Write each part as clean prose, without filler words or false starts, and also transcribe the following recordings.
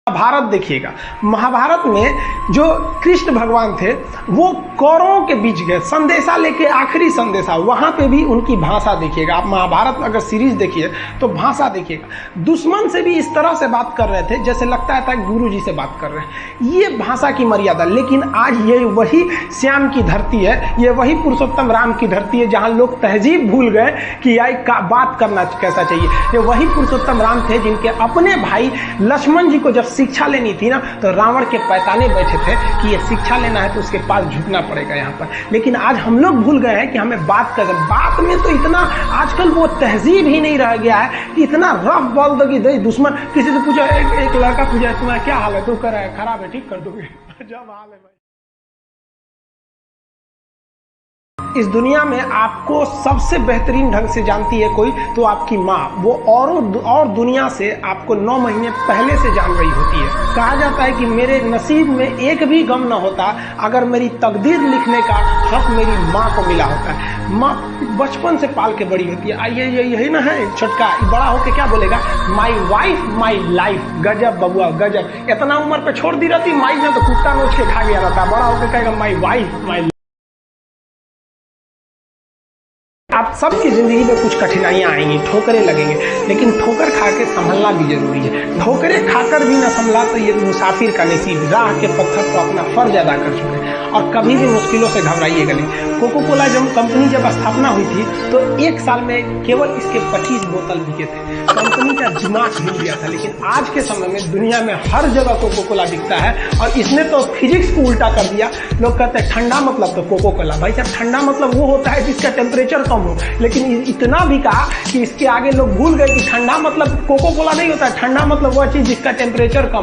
महाभारत देखिएगा, महाभारत में जो कृष्ण भगवान थे वो कौरवों के बीच गए संदेशा लेके, आखिरी संदेशा, वहां पे भी उनकी भाषा देखिएगा। आप महाभारत में अगर सीरीज देखिए तो भाषा देखिएगा, दुश्मन से भी इस तरह से बात कर रहे थे जैसे लगता था गुरु जी से बात कर रहे हैं। ये भाषा की मर्यादा। लेकिन आज ये वही श्याम की धरती है, ये वही पुरुषोत्तम राम की धरती है जहां लोग तहजीब भूल गए कि बात करना कैसा चाहिए। ये वही पुरुषोत्तम राम थे जिनके अपने भाई लक्ष्मण जी को जब शिक्षा लेनी थी ना तो रावण के पैताने बैठे थे कि ये शिक्षा लेना है तो उसके पास झुकना पड़ेगा यहाँ पर। लेकिन आज हम लोग भूल गए हैं कि हमें बात कर, बात में तो इतना आजकल वो तहजीब ही नहीं रह गया है कि इतना रफ बोल दो कि दुश्मन किसी से पूछा, एक लड़का पूछा तुम्हारा क्या हाल है, तो कर रहा है खराब है, ठीक कर दोगे, जब हाल है भाई। इस दुनिया में आपको सबसे बेहतरीन ढंग से जानती है कोई तो आपकी माँ, वो और दुनिया से आपको 9 महीने पहले से जान रही होती है। कहा जाता है कि मेरे नसीब में एक भी गम न होता अगर मेरी तकदीर लिखने का हक मेरी माँ को मिला होता है। माँ बचपन से पाल के बड़ी होती है। यही ना है छोटका, बड़ा होके क्या बोलेगा, माई वाइफ माई लाइफ। गजब बबुआ गजब, इतना उम्र पे छोड़ दी रहती माई ने तो कुत्ता नोच के खा गया रहता, बड़ा होके कहेगा माई वाइफ माई। आप सबकी जिंदगी में कुछ कठिनाइयां आएंगी, ठोकरें लगेंगे, लेकिन ठोकर खा के संभलना भी जरूरी है। ठोकरें खाकर भी न संभला तो ये मुसाफिर का नसीब, राह के पत्थर को अपना फर्ज अदा कर चुके। और कभी भी मुश्किलों से घबराइएगा नहीं। कोको कोला कंपनी जब स्थापना हुई थी तो 1 साल में केवल इसके 25 बोतल बिके थे। कंपनी का दिमाग हिल गया था। लेकिन आज के समय में दुनिया में हर जगह कोको कोला बिकता है और इसने तो फिजिक्स को उल्टा कर दिया। लोग कहते हैं ठंडा मतलब तो कोको कोला। भाई साहब, ठंडा मतलब वो होता है जिसका टेम्परेचर कम हो। लेकिन इतना भी कहा कि इसके आगे लोग भूल गए कि ठंडा मतलब कोको कोला नहीं होता, ठंडा मतलब वह चीज जिसका टेम्परेचर कम।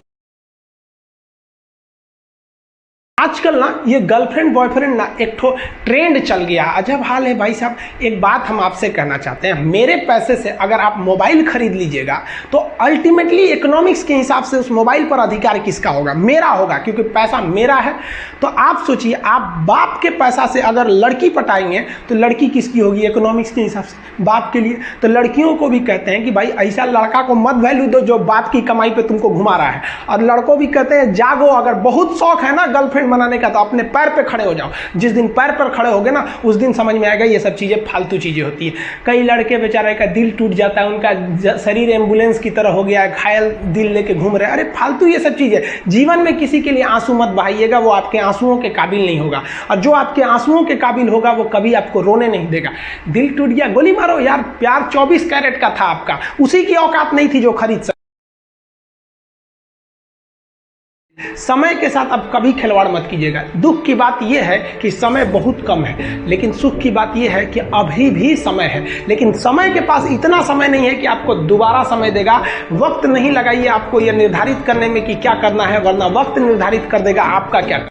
आजकल ना ये गर्लफ्रेंड बॉयफ्रेंड ना एक ठो ट्रेंड चल गया, अजब हाल है भाई साहब। एक बात हम आपसे कहना चाहते हैं, मेरे पैसे से अगर आप मोबाइल खरीद लीजिएगा तो अल्टीमेटली इकोनॉमिक्स के हिसाब से उस मोबाइल पर अधिकार किसका होगा? मेरा होगा, क्योंकि पैसा मेरा है। तो आप सोचिए, आप बाप के पैसा से अगर लड़की पटाएंगे तो लड़की किसकी होगी इकोनॉमिक्स के हिसाब से? बाप के लिए। तो लड़कियों को भी कहते हैं कि भाई ऐसा लड़का को मत वैल्यू दो जो बाप की कमाई पे तुमको घुमा रहा है। और लड़कों भी कहते हैं जागो, अगर बहुत शौक है ना गर्लफ्रेंड बनाने का तो अपने पैर पे खड़े हो जाओ। जिस दिन पैर पर खड़े होगे ना उस दिन समझ में आएगा ये सब चीजें फालतू चीजें होती है। कई लड़के बेचारे का दिल टूट जाता है, उनका शरीर एम्बुलेंस की तरह हो गया है, घायल दिल लेके घूम रहे हैं। अरे फालतू ये सब चीजें। जीवन में किसी के लिए आंसू मत बहाइएगा, वो आपके आंसुओं के काबिल नहीं होगा। और जो आपके आंसुओं के काबिल होगा वो कभी आपको रोने नहीं देगा। दिल टूट गया, गोली मारो यार, प्यार 24 कैरेट का था आपका, उसी की औकात नहीं थी जो खरीद सके। समय के साथ अब कभी खिलवाड़ मत कीजिएगा। दुख की बात यह है कि समय बहुत कम है, लेकिन सुख की बात यह है कि अभी भी समय है। लेकिन समय के पास इतना समय नहीं है कि आपको दोबारा समय देगा। वक्त नहीं लगाइए आपको यह निर्धारित करने में कि क्या करना है, वरना वक्त निर्धारित कर देगा आपका क्या।